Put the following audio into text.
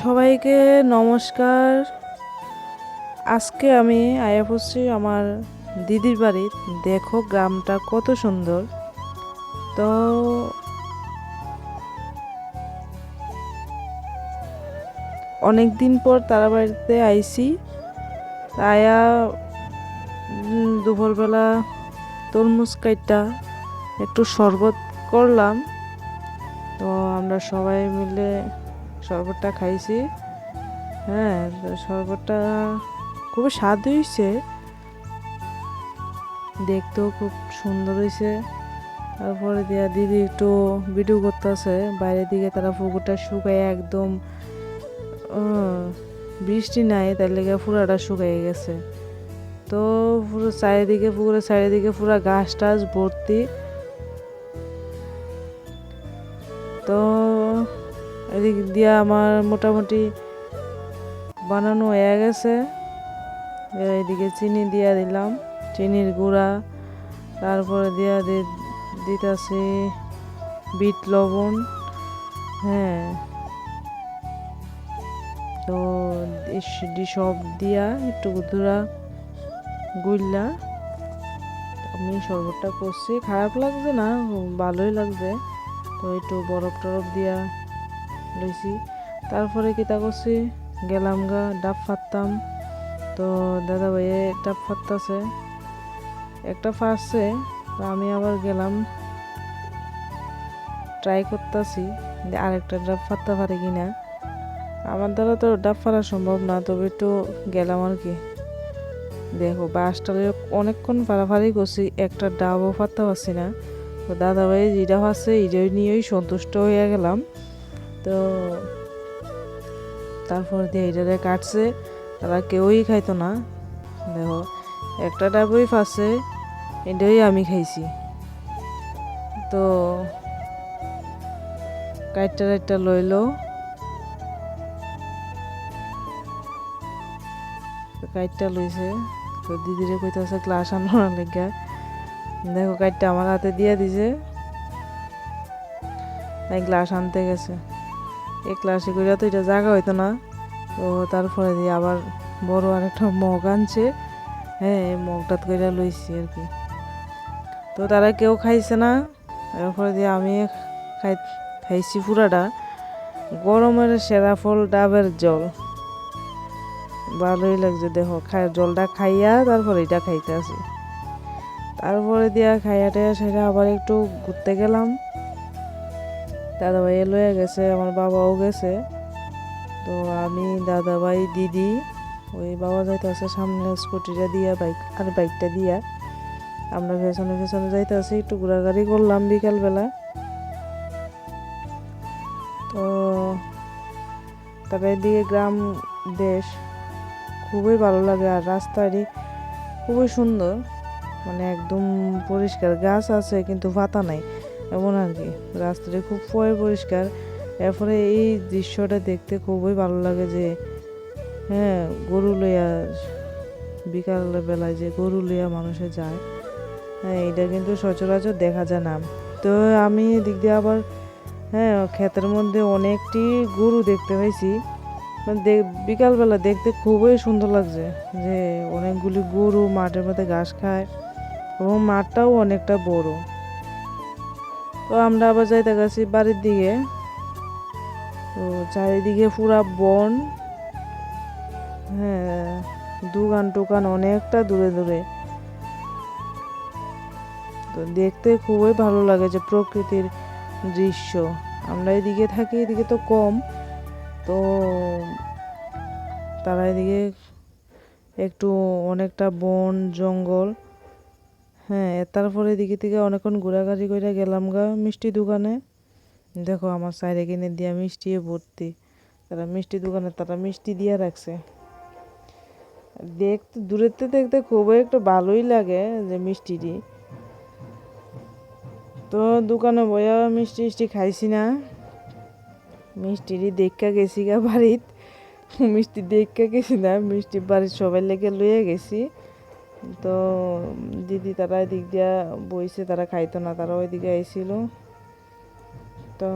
সবাইকে নমস্কার। আজকে আমি আয়া পড়ছি আমার দিদির বাড়ির। দেখো গ্রামটা কত সুন্দর। তো অনেক দিন পর তারা বাড়িতে আইছি। আয়া দুপুরবেলা তরমুজ কাইটা একটু শরবত করলাম। তো আমরা সবাই মিলে শরবতটা খাইছি। হ্যাঁ, শরবতটা খুবই স্বাদ হয়েছে, দেখতেও খুব সুন্দর হয়েছে। তারপরে দিয়া দিদি একটু ভিডিও করতেছে বাইরের দিকে। তারা পুকুরটা শুকায় একদম বৃষ্টি নাই, তার লেগে পুরাটা শুকাই গেছে। তো পুরো চারিদিকে, পুকুরের চারিদিকে পুরা ঘাস টাস ভর্তি। তো এদিক দিয়া আমার মোটামুটি বানানো হয়ে গেছে। এদিকে চিনি দিয়া দিলাম, চিনির গুঁড়া। তারপরে দিয়া দিতেছি বিট লবণ। হ্যাঁ, তো সব দিয়া একটু ধুরা গুললা আমি শরবতটা করছি। খারাপ লাগছে না, ভালোই লাগছে। তো একটু বরফ টরফ দিয়া লইছি। তারপরে কিতা করছি, গেলাম গা ডাব ফাটতাম। তো দাদা ভাইয়ে ডাব ফাটতাছে, একটা ফাটছে। আমি আবার গেলাম ট্রাই করতেছি আরেকটা ডাব ফাটতে পারে কিনা। আমার দ্বারা তো ডাব ফাটা সম্ভব না, তবে একটু গেলাম আর কি। দেখো বাসটা অনেকক্ষণ ফাড়াফাড়ি করছি, একটা ডাবও ফাটতে পারছি না। তো দাদা ভাই যেটা ফাটছে এটাই নিয়েই সন্তুষ্ট হয়ে গেলাম। তো তারপর দিয়ে এটারে কাটছে, তারা কেউই খাইতো না। দেখো একটা ডাবই ফাটছে, এটাই আমি খাইছি। তো কাইটটা লইলো, কাইটটা লইছে। তো দিদিরে কইতাছে গ্লাস আনার লেগে। দেখো কাইটটা আমার হাতে দিয়ে দিছে, তাই গ্লাস আনতে গেছে। এই গ্লাসে করে তো এটা জায়গা হইতো না। তো তারপরে দিয়ে আবার বড় আর একটা মগ আনছে। হ্যাঁ, এই মগটা করে লইছি আর কি। তো তারা কেউ খাইছে না। এরপরে দিয়ে আমি খাইছি পুরাটা। গরমের সেরা ফল ডাবের জল, ভালোই লাগছে। দেখো জলটা খাইয়া তারপরে এটা খাইতে আসি। তারপরে দিয়া খাইয়াটা সেটা আবার একটু ঘুরতে গেলাম। দাদা ভাই লয়ে গেছে, আমার বাবাও গেছে। তো আমি, দাদা ভাই, দিদি, ওই বাবা যাইতে আছে সামনে স্কুটিটা দিয়া, বাইকটা দিয়া আমরা পেছনে পেছনে যাইতে আছি। একটু ঘোরাঘুরি করলাম বিকালবেলা। তো তারপরে এদিকে গ্রাম দেশ খুবই ভালো লাগে। আর রাস্তাটি খুবই সুন্দর, মানে একদম পরিষ্কার। গাছ আছে কিন্তু পাতা নাই, এমন আর কি। রাস্তাটি খুব পরিষ্কার। এরপরে এই দৃশ্যটা দেখতে খুবই ভালো লাগে যে, হ্যাঁ, গরু লইয়া বিকাল বেলায় যে গরু লইয়া মানুষে যায়, হ্যাঁ, এটা কিন্তু সচরাচর দেখা যায় না। তো আমি এদিক দিয়ে আবার, হ্যাঁ, ক্ষেতের মধ্যে অনেকটি গরু দেখতে পাইছি। বিকালবেলা দেখতে খুবই সুন্দর লাগছে যে অনেকগুলি গরু মাঠের মধ্যে ঘাস খায় এবং মাঠটাও অনেকটা বড়। তো আমরা আবার যাইতে গেছি বাড়ির দিকে। তো চারিদিকে পুরা বন। হ্যাঁ, দোকান টোকান অনেকটা দূরে দূরে। তো দেখতে খুবই ভালো লাগে যে প্রকৃতির দৃশ্য। আমরা এদিকে থাকি, এদিকে তো কম। তো তারা এদিকে একটু অনেকটা বন জঙ্গল। হ্যাঁ, তারপরে এদিকে থেকে অনেকক্ষণ ঘোরাঘুরি করে গেলাম গা মিষ্টি দোকানে। দেখো আমার সাইডে কিনে দিয়া মিষ্টি ভর্তি। তারা মিষ্টি দোকানে তারা মিষ্টি দিয়ে রাখছে। দেখতে দূরেতে দেখতে খুবই একটু ভালোই লাগে যে মিষ্টিটি। তো দোকানে বইয়া মিষ্টি মিষ্টি খাইছি না, মিষ্টিটি দেখা গেছি গা বাড়িত। মিষ্টি দেখা গেছি না, মিষ্টি বাড়ির সবাই লেগে লইয়া গেছি। তো দিদি তারা এদিক দিয়া বইছে, তারা খাইতো না, তারা ওইদিকে আইছিল। তো